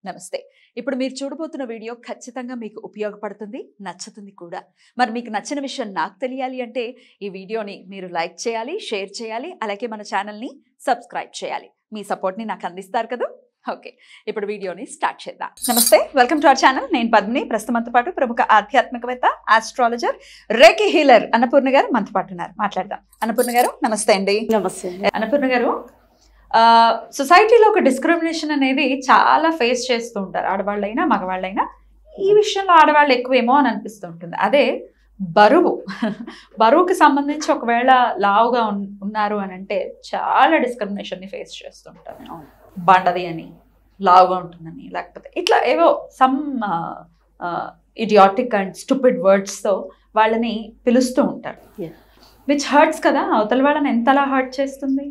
నమస్తే. ఇప్పుడు మీరు చూడబోతున్న వీడియో ఖచ్చితంగా మీకు ఉపయోగపడుతుంది, నచ్చుతుంది కూడా. మరి మీకు నచ్చిన విషయం నాకు తెలియాలి అంటే ఈ వీడియోని మీరు లైక్ చేయాలి, షేర్ చేయాలి, అలాగే మన ఛానల్ని సబ్స్క్రైబ్ చేయాలి. మీ సపోర్ట్ని నాకు అందిస్తారు కదా. ఓకే, ఇప్పుడు వీడియోని స్టార్ట్ చేద్దాం. నమస్తే, వెల్కమ్ టు అవర్ ఛానల్. నేను పద్మిని. ప్రస్తుతం మనతో పాటు ప్రముఖ ఆధ్యాత్మికవేత్త, ఆస్ట్రాలజర్, రేకి హీలర్ అన్నపూర్ణ గారు మనతో పాటు ఉన్నారు. మాట్లాడదాం. అన్నపూర్ణ గారు నమస్తే అండి. నమస్తే. అన్నపూర్ణ గారు, సొసైటీలో ఒక డిస్క్రిమినేషన్ అనేది చాలా ఫేస్ చేస్తూ ఉంటారు, ఆడవాళ్ళైనా మగవాళ్ళైనా. ఈ విషయంలో ఆడవాళ్ళు ఎక్కువేమో అని అనిపిస్తూ ఉంటుంది. అదే బరువుకి సంబంధించి ఒకవేళ లావుగా ఉన్నారు అని అంటే చాలా డిస్క్రిమినేషన్ని ఫేస్ చేస్తూ ఉంటారు. బండది అని, లావుగా ఉంటుందని, లేకపోతే ఇట్లా ఏవో సమ్ ఇడియాటిక్ అండ్ స్టూపిడ్ వర్డ్స్తో వాళ్ళని పిలుస్తూ ఉంటారు. విచ్ హర్ట్స్ కదా, అవతల వాళ్ళని ఎంతలా హర్ట్ చేస్తుంది.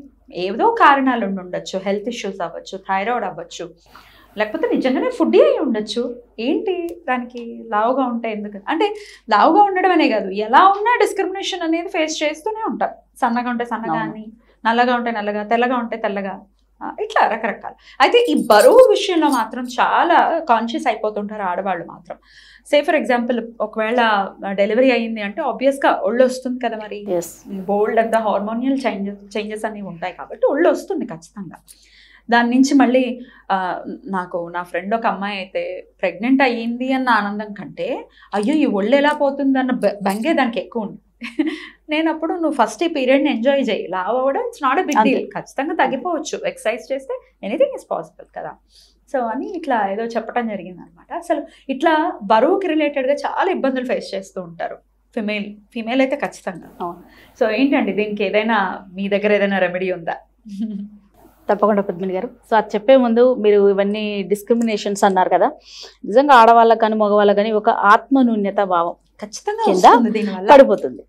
ఏదో కారణాలు ఉండొచ్చు, హెల్త్ ఇష్యూస్ అవ్వచ్చు, థైరాయిడ్ అవ్వచ్చు, లేకపోతే నిజంగానే ఫుడ్ అయి ఉండొచ్చు. ఏంటి దానికి లావుగా ఉంటే ఎందుకు అంటే, లావుగా ఉండడం అనే కాదు, ఎలా ఉన్నా డిస్క్రిమినేషన్ అనేది ఫేస్ చేస్తూనే ఉంటారు. సన్నగా ఉంటే సన్నగా అని, నల్లగా ఉంటే నల్లగా, తెల్లగా ఉంటే తెల్లగా, ఇట్లా రకరకాల. అయితే ఈ బరువు విషయంలో మాత్రం చాలా కాన్షియస్ అయిపోతుంటారు ఆడవాళ్ళు మాత్రం. సే ఫర్ ఎగ్జాంపుల్, ఒకవేళ డెలివరీ అయ్యింది అంటే ఆబ్వియస్గా ఒళ్ళు వస్తుంది కదా. మరి బోల్డ్ అంతా హార్మోనియల్ చేంజెస్ అనేవి ఉంటాయి కాబట్టి ఒళ్ళు వస్తుంది ఖచ్చితంగా. దాని నుంచి మళ్ళీ నాకు నా ఫ్రెండ్ ఒక అమ్మాయి అయితే ప్రెగ్నెంట్ అయ్యింది అన్న ఆనందం కంటే, అయ్యో ఈ ఒళ్ళు ఎలా పోతుంది అన్న బెంగే దానికి ఎక్కువ ఉంది. నేను అప్పుడు, నువ్వు ఫస్ట్ ఈ పీరియడ్ని ఎంజాయ్ చేయి, లావ్ అవ్వడం it's not a big deal, ఖచ్చితంగా తగ్గిపోవచ్చు, ఎక్సర్సైజ్ చేస్తే ఎనీథింగ్ ఇస్ పాసిబుల్ కదా. సో అని ఇట్లా ఏదో చెప్పడం జరిగింది అనమాట. అసలు ఇట్లా బరువుకి రిలేటెడ్గా చాలా ఇబ్బందులు ఫేస్ చేస్తూ ఉంటారు ఫీమేల్ అయితే ఖచ్చితంగా. సో ఏంటండి దీనికి ఏదైనా మీ దగ్గర ఏదైనా రెమెడీ ఉందా? తప్పకుండా పద్మిని గారు. సో అది చెప్పే ముందు, మీరు ఇవన్నీ డిస్క్రిమినేషన్స్ అన్నారు కదా, నిజంగా ఆడవాళ్ళకి కానీ మగవాళ్ళకి కానీ ఒక ఆత్మన్యూన్యత భావం ఖచ్చితంగా పడిపోతుంది.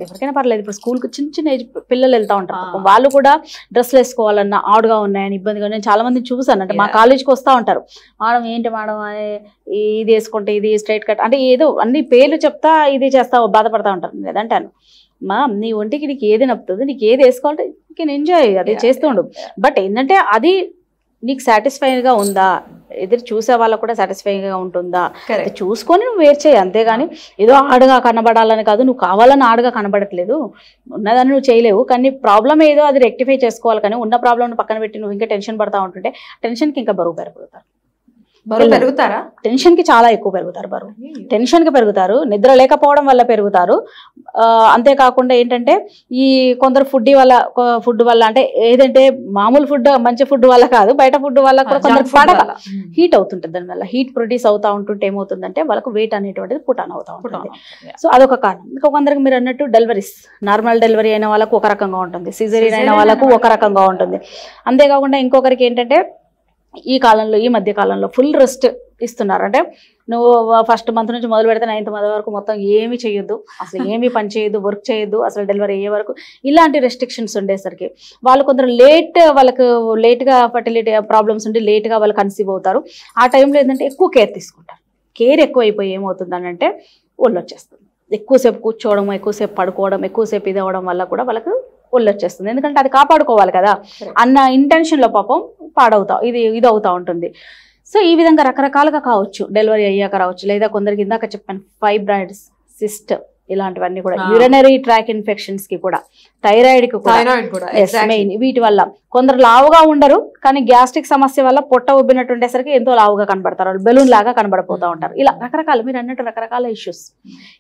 ఎవరికైనా పర్లేదు. ఇప్పుడు స్కూల్కి చిన్న చిన్న ఏజ్ పిల్లలు వెళ్తూ ఉంటారు, వాళ్ళు కూడా డ్రెస్లు వేసుకోవాలన్నా ఆడుగా ఉన్నాయని ఇబ్బందిగా. నేను చాలా మందిని చూసాను, అంటే మా కాలేజ్కి వస్తూ ఉంటారు, మేడం ఏంటి మేడం ఇది వేసుకుంటే ఇది స్ట్రైట్ కట్ అంటే ఏదో అన్ని పేర్లు చెప్తా ఇది చేస్తా బాధపడతా ఉంటారు. నేను ఏదంటాను, మా నీ ఒంటికి నీకు ఏది నప్పుతుంది, నీకు ఏది వేసుకోవాలంటే నీకు ఎంజాయ్ అదే చేస్తూ ఉండు. బట్ ఏంటంటే అది నీకు సాటిస్ఫైగా ఉందా, ఎదురు చూసే వాళ్ళకు కూడా సాటిస్ఫైగా ఉంటుందా చూసుకొని నువ్వు వేర్ చేయి. అంతేగాని ఏదో ఆడగా కనబడాలని కాదు, నువ్వు కావాలని ఆడగా కనబడట్లేదు, ఉన్నదాన్ని నువ్వు చేయలేవు. కానీ ప్రాబ్లం ఏదో అది రెక్టిఫై చేసుకోవాలి. కానీ ఉన్న ప్రాబ్లమ్ని పక్కన పెట్టి నువ్వు ఇంకా టెన్షన్ పడతా ఉంటుంటే టెన్షన్కి ఇంకా బరువు పెరుగుతారా? టెన్షన్ కి చాలా ఎక్కువ పెరుగుతారు, బరువు టెన్షన్ కి పెరుగుతారు, నిద్ర లేకపోవడం వల్ల పెరుగుతారు. అంతేకాకుండా ఏంటంటే ఈ కొందరు ఫుడ్ వల్ల అంటే ఏదంటే మామూలు ఫుడ్ మంచి ఫుడ్ వల్ల కాదు, బయట ఫుడ్ వల్ల కూడా కొందరు పడక హీట్ అవుతుంటుంది. దానివల్ల హీట్ ప్రొడ్యూస్ అవుతా ఉంటుంటే ఏమవుతుందంటే వాళ్ళకు వెయిట్ అనేటువంటిది పుటాన్ అవుతా ఉంటుంది. సో అదొక కారణం. ఇంకా కొందరికి మీరు అన్నట్టు డెలివరీస్, నార్మల్ డెలివరీ అయిన వాళ్ళకు ఒక రకంగా ఉంటుంది, సిజేరియన్ అయిన వాళ్ళకు ఒక రకంగా ఉంటుంది. అంతేకాకుండా ఇంకొకరికి ఏంటంటే ఈ మధ్య కాలంలో ఫుల్ రెస్ట్ ఇస్తున్నారు. అంటే నువ్వు ఫస్ట్ మంత్ నుంచి మొదలు పెడితే 9th మంత్ వరకు మొత్తం ఏమీ చేయొద్దు, అసలు ఏమీ పని చేయొద్దు, వర్క్ చేయొద్దు, అసలు డెలివరీ అయ్యే వరకు ఇలాంటి రెస్ట్రిక్షన్స్ ఉండేసరికి వాళ్ళు కొందరు వాళ్ళకు లేట్గా ఫర్టిలిటీ ప్రాబ్లమ్స్ ఉండి లేట్గా వాళ్ళు కన్సీవ్ అవుతారు. ఆ టైంలో ఏంటంటే ఎక్కువ కేర్ తీసుకుంటారు. కేర్ ఎక్కువ అయిపోయి ఏమవుతుందని అంటే ఒళ్ళు వచ్చేస్తుంది. ఎక్కువసేపు కూర్చోవడం, ఎక్కువసేపు పడుకోవడం, ఎక్కువసేపు ఇది అవ్వడం వల్ల కూడా వాళ్ళకు ఒళ్ళు వచ్చేస్తుంది. ఎందుకంటే అది కాపాడుకోవాలి కదా అన్న ఇంటెన్షన్లో పాపం ఇది అవుతా ఉంటుంది. సో ఈ విధంగా రకరకాలుగా కావచ్చు, డెలివరీ అయ్యాక రావచ్చు, లేదా కొందరికి ఇందాక చెప్పాను ఫైబ్రాయిడ్స్, సిస్ట్, ఇలాంటివన్నీ కూడా, యూరినరీ ట్రాక్ ఇన్ఫెక్షన్స్ కి కూడా, థైరాయిడ్ కి కూడా మెయిన్. వీటి వల్ల కొందరు లావుగా ఉండరు, కానీ గ్యాస్ట్రిక్ సమస్య వల్ల పొట్ట ఉబ్బినట్టు ఉండేసరికి ఎంతో లావుగా కనబడతారు, వాళ్ళు బెలూన్ లాగా కనబడిపోతూ ఉంటారు. ఇలా రకరకాల మీరు అన్నట్టు రకరకాల ఇష్యూస్,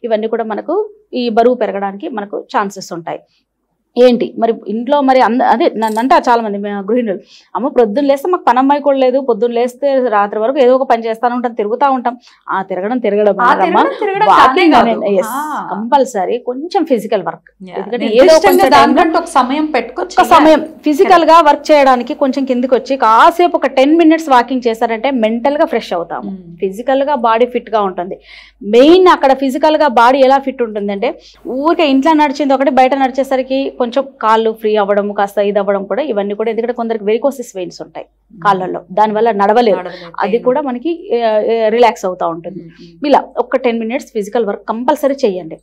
ఇవన్నీ కూడా మనకు ఈ బరువు పెరగడానికి మనకు ఛాన్సెస్ ఉంటాయి. ఏంటి మరి ఇంట్లో మరి అదే నన్ను అంటారు చాలా మంది గృహిణులు, అమ్మ పొద్దున్న లేస్తే మాకు పని అమ్మాయి కూడా లేదు, పొద్దున్న లేస్తే రాత్రి వరకు ఏదో ఒక పని చేస్తాను ఉంటాం, తిరుగుతూ ఉంటాం. తిరగడం కంపల్సరీ కొంచెం ఫిజికల్ వర్క్, ఎందుకంటే ఏదో ఒక సమయం ఫిజికల్ గా వర్క్ చేయడానికి కొంచెం కిందికి వచ్చి కాసేపు ఒక 10 minutes వాకింగ్ చేశారంటే మెంటల్ గా ఫ్రెష్ అవుతాము, ఫిజికల్ గా బాడీ ఫిట్ గా ఉంటుంది. మెయిన్ అక్కడ ఫిజికల్ గా బాడీ ఎలా ఫిట్ ఉంటుందంటే, ఊరికే ఇంట్లో నడిచింది ఒకటి, బయట నడిచేసరికి కొంచెం కాళ్ళు ఫ్రీ అవ్వడం, కాస్త ఇది అవ్వడం కూడా, ఇవన్నీ కూడా. ఎందుకంటే కొందరికి వెరికోసిస్ వెయిన్స్ ఉంటాయి కాళ్ళల్లో, దానివల్ల నడవలేదు, అది కూడా మనకి రిలాక్స్ అవుతూ ఉంటుంది. ఇలా ఒక 10 minutes ఫిజికల్ వర్క్ కంపల్సరీ చేయండి.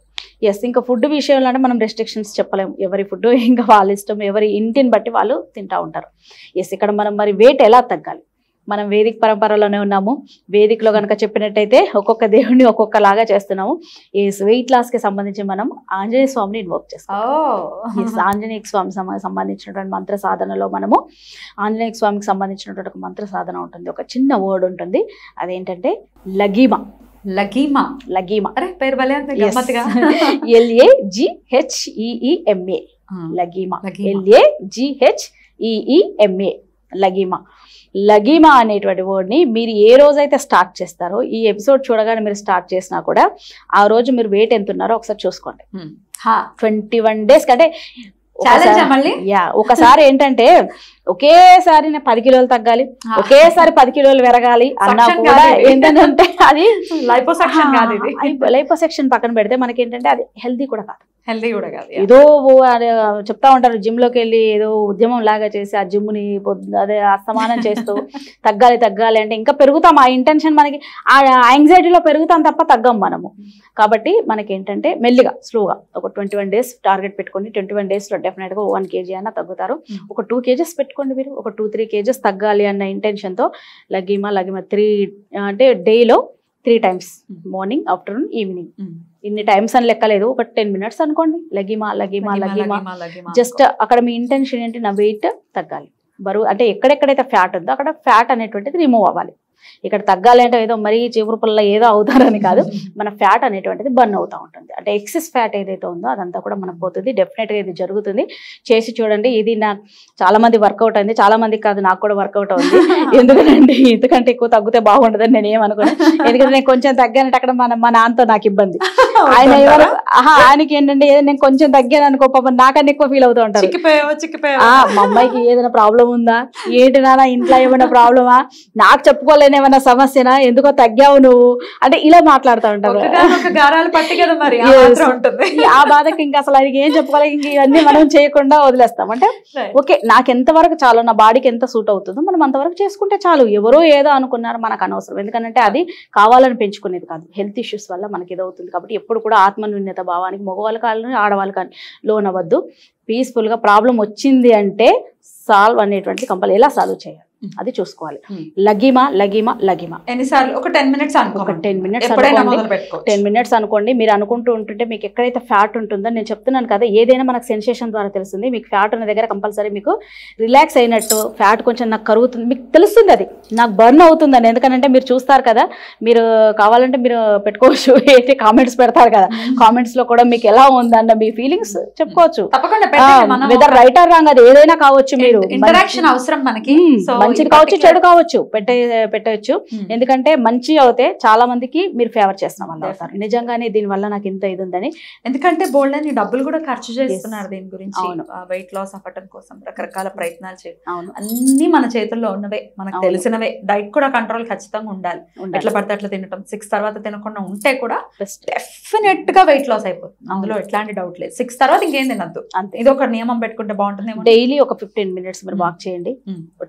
ఎస్, ఇంకా ఫుడ్ విషయంలో అంటే మనం రెస్ట్రిక్షన్స్ చెప్పలేము, ఎవరి ఫుడ్ ఇంకా వాళ్ళ ఇష్టం, ఎవరి ఇంటిని బట్టి వాళ్ళు తింటూ ఉంటారు. ఎస్, ఇక్కడ మనం మరి వెయిట్ ఎలా తగ్గాలి, మనం వేదిక పరంపరలోనే ఉన్నాము. వేదికలో కనుక చెప్పినట్టయితే ఒక్కొక్క దేవుడిని ఒక్కొక్కలాగా చేస్తున్నాము. ఈ వెయిట్ లాస్ కి సంబంధించి మనం ఆంజనేయ స్వామిని ఇన్వోక్ చేస్తాం. ఆంజనేయ స్వామి సంబంధించినటువంటి మంత్ర సాధనలో మనము ఆంజనేయ స్వామికి సంబంధించినటువంటి ఒక మంత్ర సాధన ఉంటుంది. ఒక చిన్న వర్డ్ ఉంటుంది, అదేంటంటే లగీమా. లగీమా. లగీమా అరే పేరు భలే ఉంది, గమ్మత్తుగా. LAGHEMA. లగీమా. LAGHEMA. లగీమా. లగీమా అనేటువంటి వర్డ్ని మీరు ఏ రోజైతే స్టార్ట్ చేస్తారో, ఈ ఎపిసోడ్ చూడగానే మీరు స్టార్ట్ చేసినా కూడా ఆ రోజు మీరు వెయిట్ ఎంత ఉన్నారో ఒకసారి చూసుకోండి. 21 days కంటే ఒకసారి ఏంటంటే ఒకేసారి 10 కిలోలు తగ్గాలి, ఒకేసారి 10 కిలోలు పెరగాలి అన్నా కూడా ఏంటంటే అది లైపోసెక్షన్ పక్కన పెడితే మనకి ఏంటంటే అది హెల్దీ కూడా కాదు. ఏదో చెప్తా ఉంటారు, జిమ్ లోకి వెళ్ళి ఏదో ఉద్యమం లాగా చేసి ఆ జిమ్ ని అదే అస్తమానం చేస్తూ తగ్గాలి అంటే ఇంకా పెరుగుతాం. ఆ ఇంటెన్షన్ మనకి ఆ యాంగ్జైటీలో పెరుగుతాం తప్ప తగ్గం మనము. కాబట్టి మనకి ఏంటంటే మెల్లిగా స్లోగా ఒక 21 days టార్గెట్ పెట్టుకోండి. 21 days లో డెఫినెట్ గా 1 kg అయినా తగ్గుతారు. ఒక 2 kgs పెట్టుకోండి మీరు. ఒక 2-3 kgs తగ్గాలి అన్న ఇంటెన్షన్ తో లగీమా 3 అంటే డేలో 3 times, మార్నింగ్, ఆఫ్టర్నూన్, ఈవినింగ్. ఇన్ని టైమ్స్ అని లెక్కలేదు, ఒక 10 minutes అనుకోండి. లగీమా. జస్ట్ అక్కడ మీ ఇంటెన్షన్ ఏంటి, నా వెయిట్ తగ్గాలి, బరువు అంటే ఎక్కడెక్కడైతే ఫ్యాట్ ఉందో అక్కడ ఫ్యాట్ అనేటువంటిది రిమూవ్ అవ్వాలి. ఇక్కడ తగ్గాలి అంటే ఏదో మరీ చీపురుపల్ల ఏదో అవుతారని కాదు, మన ఫ్యాట్ అనేటువంటిది బర్న్ అవుతూ ఉంటుంది. అంటే ఎక్సెస్ ఫ్యాట్ ఏదైతే ఉందో అదంతా కూడా మనకు పోతుంది. డెఫినెట్గా ఇది జరుగుతుంది, చేసి చూడండి. ఇది నాకు చాలా మంది వర్కౌట్ అయింది, చాలా మందికి కాదు నాకు కూడా వర్కౌట్ అవుతుంది. ఎందుకంటే ఎక్కువ తగ్గితే బాగుంటుందని నేను ఏమనుకున్నాను. ఎందుకంటే నేను కొంచెం తగ్గానంటే అక్కడ మా నాన్నతో నాకు ఇబ్బంది. ఆయనకి ఏంటంటే ఏదో నేను కొంచెం తగ్గాను అనుకో, పాపం నాకన్నా ఎక్కువ ఫీల్ అవుతూ ఉంటారు. మా అమ్మాయికి ఏదైనా ప్రాబ్లం ఉందా ఏంటి నాన్న, ఇంట్లో ఏమైనా ప్రాబ్లమా, నాకు చెప్పుకోలేని ఏమైనా సమస్యనా, ఎందుకో తగ్గావు నువ్వు అంటే ఇలా మాట్లాడుతూ ఉంటారు. ఆ బాధకి ఇంకా అసలు ఆయనకి ఏం చెప్పుకోవాలి, ఇంక ఇవన్నీ మనం చేయకుండా వదిలేస్తాం. అంటే ఓకే, నాకు ఎంతవరకు చాలు, నా బాడీకి ఎంత సూట్ అవుతుందో మనం అంతవరకు చేసుకుంటే చాలు. ఎవరో ఏదో అనుకున్నారు మనకు అనవసరం. ఎందుకంటే అది కావాలని పెంచుకునేది కాదు, హెల్త్ ఇష్యూస్ వల్ల మనకి ఇది అవుతుంది. కాబట్టి ఎప్పుడు కూడా ఆత్మన్యూన్యత భావానికి మగవాళ్ళు కానీ ఆడవాళ్ళు కానీ లోనవద్దు. పీస్ఫుల్గా ప్రాబ్లం వచ్చింది అంటే సాల్వ్ అనేటువంటిది కంపల్సరీ ఎలా సాల్వ్ చేయాలి అది చూసుకోవాలి. లగీమా. ఎన్నిసార్లు? ఒక 10 minutes అనుకో. ఒక 10 minutes అనుకోండి. మీరు అనుకుంటూ ఉంటుంటే మీకు ఎక్కడైతే ఫ్యాట్ ఉంటుందో, నేను చెప్తున్నాను కదా, ఏదైనా మనకు సెన్సేషన్ ద్వారా తెలుస్తుంది. మీకు ఫ్యాట్ ఉన్న దగ్గర కంపల్సరీ మీకు రిలాక్స్ అయినట్టు, ఫ్యాట్ కొంచెం నాకు కరుగుతుంది మీకు తెలుస్తుంది, అది నాకు బర్న్ అవుతుందని. ఎందుకంటే మీరు చూస్తారు కదా, మీరు కావాలంటే మీరు పెట్టుకోవచ్చు, ఏంటి కామెంట్స్ పెడతారు కదా, కామెంట్స్ లో కూడా మీకు ఎలా ఉందన్న మీ ఫీలింగ్స్ చెప్పుకోవచ్చు. వెదర్ రైట్ ఆర్ రాంగ్ అది ఏదైనా కావచ్చు. మీరు ఇంటరాక్షన్ అవసరం మనకి, మంచిది కావచ్చు చెడు కావచ్చు, పెట్టవచ్చు. ఎందుకంటే మంచి అవుతే చాలా మందికి మీరు ఫేవర్ చేస్తున్న వాళ్ళు అవుతారు. నిజంగానే దీని వల్ల నాకు ఇంత ఇది ఉందని. ఎందుకంటే బోల్డ్ అని డబ్బులు కూడా ఖర్చు చేస్తున్నారు దీని గురించి. వెయిట్ లాస్ అవ్వటం కోసం రకరకాల ప్రయత్నాలు చేయడం, అన్ని మన చేతుల్లో ఉన్నవే, మనకు తెలిసినవే. డైట్ కూడా కంట్రోల్ ఖచ్చితంగా ఉండాలి. ఎట్లా పడితే అట్లా తినటం, 6 తర్వాత తినకుండా ఉంటే కూడా డెఫినెట్ గా వెయిట్ లాస్ అయిపోతుంది, అందులో ఎట్లాంటి డౌట్ లేదు. 6 తర్వాత ఇంకేం తినద్దు, ఇది ఒక నియమం పెట్టుకుంటే బాగుంటుంది. డైలీ ఒక 15 minutes మీరు వాక్ చేయండి,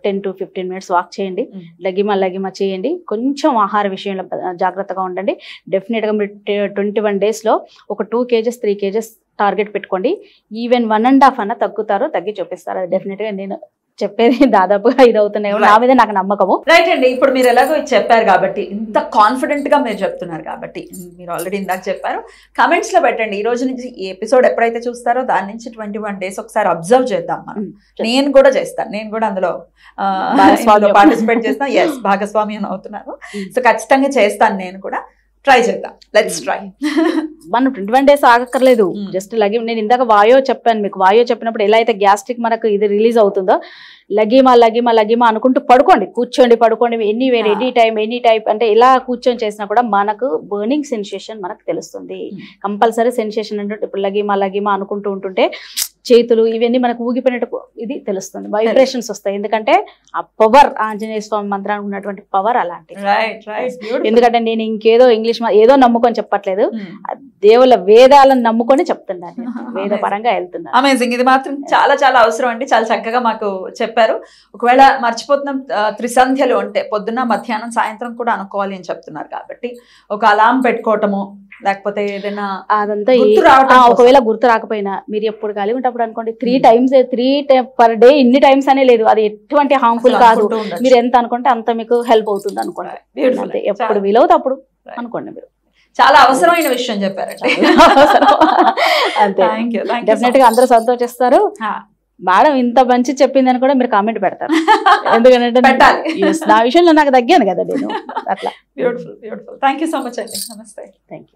10 to 15 minutes వాక్ చేయండి. లగిమా చేయండి. కొంచెం ఆహార విషయంలో జాగ్రత్తగా ఉండండి. డెఫినెట్ గా మీరు 21 days లో ఒక 2 kgs 3 kgs టార్గెట్ పెట్టుకోండి. ఈవెన్ 1.5 అన్న తగ్గుతారు, తగ్గి చూపిస్తారు. అది డెఫినెట్ గా నేను చెప్పేది దాదాపుగా ఇది అవుతున్నాయి, నా మీద నాకు నమ్మకము. రైట్ అండి. ఇప్పుడు మీరు ఎలాగో చెప్పారు కాబట్టి, ఇంత కాన్ఫిడెంట్ గా మీరు చెప్తున్నారు కాబట్టి, మీరు ఆల్రెడీ ఇందాక చెప్పారు, కమెంట్స్ లో పెట్టండి. ఈ రోజు నుంచి ఈ ఎపిసోడ్ ఎప్పుడైతే చూస్తారో దాని నుంచి 21 days ఒకసారి అబ్జర్వ్ చేద్దాం మనం. నేను కూడా చేస్తాను, నేను కూడా అందులో పార్టిసిపేట్ చేస్తాను. ఎస్, భాగస్వామ్యం అవుతున్నారు. సో ఖచ్చితంగా చేస్తాను నేను కూడా. ట్రై చేద్దాం, లెట్స్ ట్రై. మనం 21 days ఆగక్కర్లేదు. జస్ట్ నేను ఇందాక వాయో చెప్పాను మీకు. వాయో చెప్పినప్పుడు ఎలా అయితే గ్యాస్ట్రిక్ మనకు ఇది రిలీజ్ అవుతుందో, లగిమా అనుకుంటూ పడుకోండి, కూర్చోండి, పడుకోండి. ఎనీ టైప్ అంటే ఇలా కూర్చొని చేసినా కూడా మనకు బర్నింగ్ సెన్సేషన్ మనకు తెలుస్తుంది. కంపల్సరీ సెన్సేషన్ అంటే ఇప్పుడు లగిమా అనుకుంటూ ఉంటుంటే చేతులు ఇవన్నీ మనకు ఊగిపోయినట్టు ఇది తెలుస్తుంది, వైబ్రేషన్స్ వస్తాయి. ఎందుకంటే ఆ పవర్, ఆంజనేయ స్వామి మంత్రానికి ఉన్నటువంటి పవర్ అలాంటిది. ఎందుకంటే నేను ఇంకేదో ఇంగ్లీష్ ఏదో నమ్ముకొని చెప్పట్లేదు, దేవుళ్ళ వేదాలను నమ్ముకొని చెప్తున్నాను, వేద పరంగా వెళ్తున్నాను. అమేజింగ్. ఇది మాత్రం చాలా చాలా అవసరం అండి. చాలా చక్కగా మాకు చెప్పారు. ఒకవేళ మర్చిపోతున్నాం, త్రిసంధ్యలు అంటే పొద్దున్న మధ్యాహ్నం సాయంత్రం కూడా అనుకోవాలి అని చెప్తున్నారు కాబట్టి ఒక అలారం పెట్టుకోవటము, లేకపోతే ఏదైనా అదంతా ఒకవేళ గుర్తు రాకపోయినా మీరు ఎప్పుడు కలిగి ఉంటప్పుడు అనుకోండి 3 times 3 per day ఇన్ని టైమ్స్ అనే లేదు, అది ఎటువంటి హార్మ్ఫుల్ కాదు. మీరు ఎంత అనుకుంటే అంత మీకు హెల్ప్ అవుతుంది అనుకోండి. అంతే, ఎప్పుడు వీలవుతుంది అప్పుడు అనుకోండి. మీరు చాలా అవసరమైన విషయం చెప్పారండి. అంతే, డెఫినెట్ గా అందరూ సంతోషిస్తారు. మేడం ఇంత మంచి చెప్పిందని కూడా మీరు కామెంట్ పెడతారు, ఎందుకంటే నా విషయంలో నాకు తగ్గాను కదా నేను అట్లా. Beautiful beautiful. Thank you so much అండి. నమస్తే. Thank you.